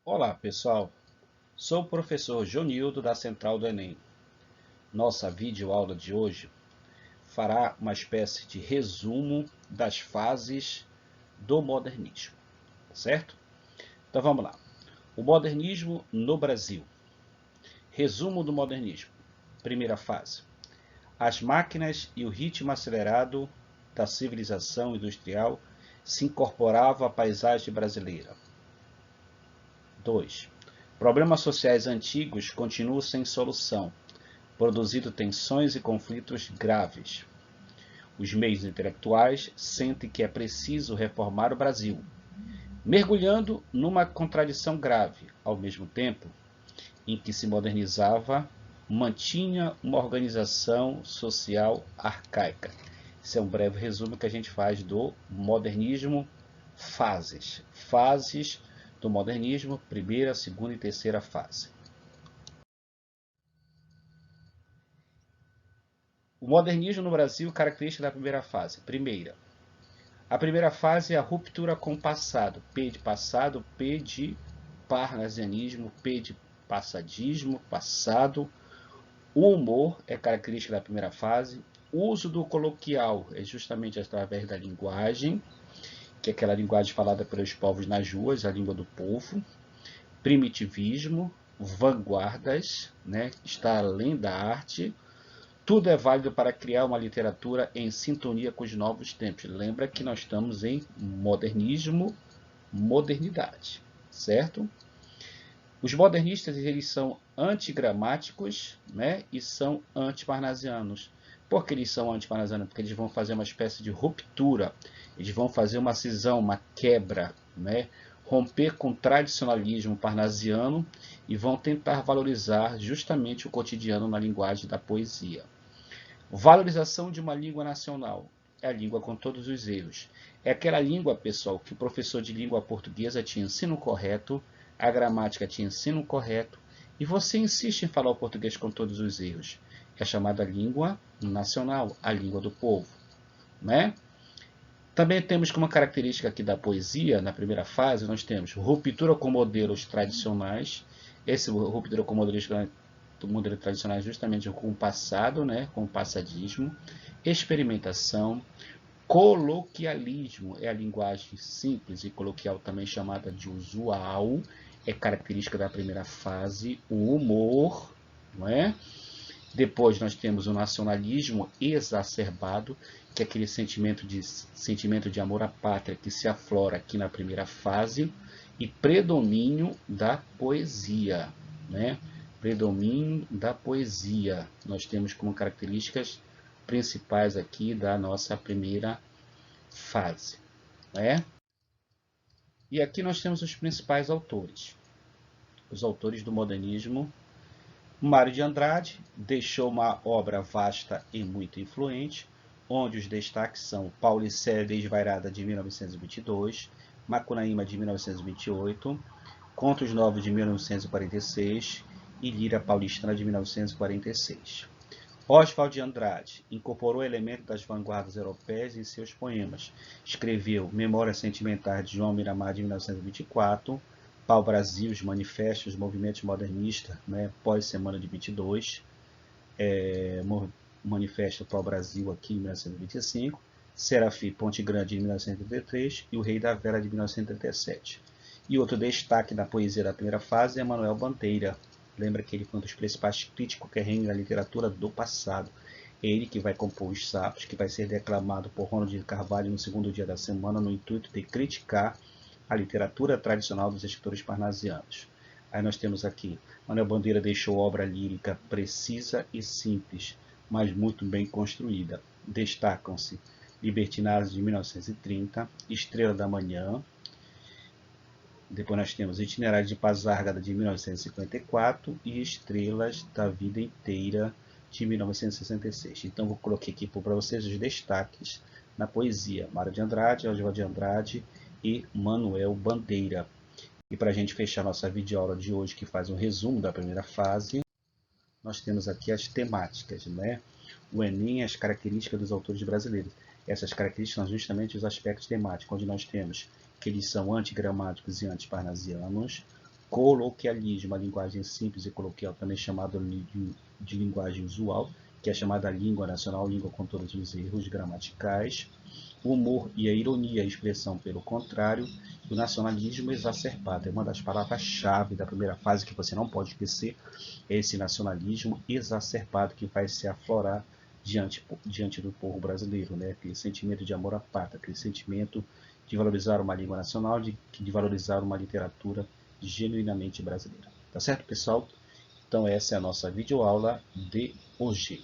Olá, pessoal. Sou o professor Jonildo da Central do Enem. Nossa videoaula de hoje fará uma espécie de resumo das fases do modernismo, certo? Então vamos lá. O modernismo no Brasil. Resumo do modernismo. Primeira fase. As máquinas e o ritmo acelerado da civilização industrial se incorporavam à paisagem brasileira. 2. Problemas sociais antigos continuam sem solução, produzindo tensões e conflitos graves. Os meios intelectuais sentem que é preciso reformar o Brasil, mergulhando numa contradição grave, ao mesmo tempo em que se modernizava, mantinha uma organização social arcaica. Esse é um breve resumo que a gente faz do modernismo, fases. Fases do modernismo, primeira, segunda e terceira fase. O modernismo no Brasil, característica da primeira fase. Primeira, a primeira fase é a ruptura com o passado. P de passado, P de parnasianismo, P de passadismo, passado. O humor é característica da primeira fase. O uso do coloquial é justamente através da linguagem, que é aquela linguagem falada pelos povos nas ruas, a língua do povo. Primitivismo, vanguardas, né? Está além da arte. Tudo é válido para criar uma literatura em sintonia com os novos tempos. Lembra que nós estamos em modernismo, modernidade, certo? Os modernistas eles são antigramáticos, né, e são antiparnasianos. Por que eles são antiparnasianos? Porque eles vão fazer uma espécie de ruptura, eles vão fazer uma cisão, uma quebra, né, romper com o tradicionalismo parnasiano e vão tentar valorizar justamente o cotidiano na linguagem da poesia. Valorização de uma língua nacional. É a língua com todos os erros. É aquela língua, pessoal, que o professor de língua portuguesa te ensina o correto, a gramática te ensina o correto, e você insiste em falar o português com todos os erros. É chamada língua nacional, a língua do povo, né? Também temos como característica aqui da poesia, na primeira fase, nós temos ruptura com modelos tradicionais. Esse ruptura com modelos tradicionais justamente com o passado, né, com o passadismo, experimentação, coloquialismo, é a linguagem simples e coloquial também chamada de usual, é característica da primeira fase, o humor, não é? Depois nós temos o nacionalismo exacerbado, que é aquele sentimento de amor à pátria que se aflora aqui na primeira fase, e predomínio da poesia, né? Predomínio da poesia. Nós temos como características principais aqui da nossa primeira fase, né? E aqui nós temos os principais autores. Os autores do modernismo. Mário de Andrade deixou uma obra vasta e muito influente, onde os destaques são Paulicéia Desvairada, de 1922, Macunaíma, de 1928, Contos Novos, de 1946 e Lira Paulistana, de 1946. Oswald de Andrade incorporou elementos das vanguardas europeias em seus poemas. Escreveu Memórias Sentimentais de João Miramar, de 1924, Pau-Brasil, os manifestos, os movimentos modernistas, né, pós-semana de 22, Manifesto Pau-Brasil aqui em 1925, Serafim Ponte Grande, de 1933 e O Rei da Vela, de 1937. E outro destaque da poesia da primeira fase é Manuel Bandeira. Lembra que ele foi um dos principais críticos que reina na literatura do passado. É ele que vai compor os Sapos, que vai ser declamado por Ronald de Carvalho no segundo dia da semana, no intuito de criticar a literatura tradicional dos escritores parnasianos. Aí nós temos aqui, Manuel Bandeira deixou obra lírica precisa e simples, mas muito bem construída. Destacam-se Libertinagem, de 1930, Estrela da Manhã. Depois nós temos Itinerário de Pazárgada, de 1954 e Estrelas da Vida Inteira, de 1966. Então vou colocar aqui para vocês os destaques na poesia. Mário de Andrade, Oswald de Andrade e Manuel Bandeira. E para a gente fechar nossa videoaula de hoje, que faz um resumo da primeira fase, nós temos aqui as temáticas, né? O Enem, as características dos autores brasileiros. Essas características são justamente os aspectos temáticos, onde nós temos que eles são antigramáticos e antiparnasianos, coloquialismo, a linguagem simples e coloquial, também chamada de linguagem usual, que é chamada língua nacional, língua com todos os erros gramaticais. O humor e a ironia, a expressão pelo contrário. O nacionalismo exacerbado é uma das palavras-chave da primeira fase que você não pode esquecer. É esse nacionalismo exacerbado que vai se aflorar diante do povo brasileiro, né? Aquele sentimento de amor à pátria, aquele sentimento de valorizar uma língua nacional, de valorizar uma literatura genuinamente brasileira. Tá certo, pessoal? Então essa é a nossa videoaula de hoje.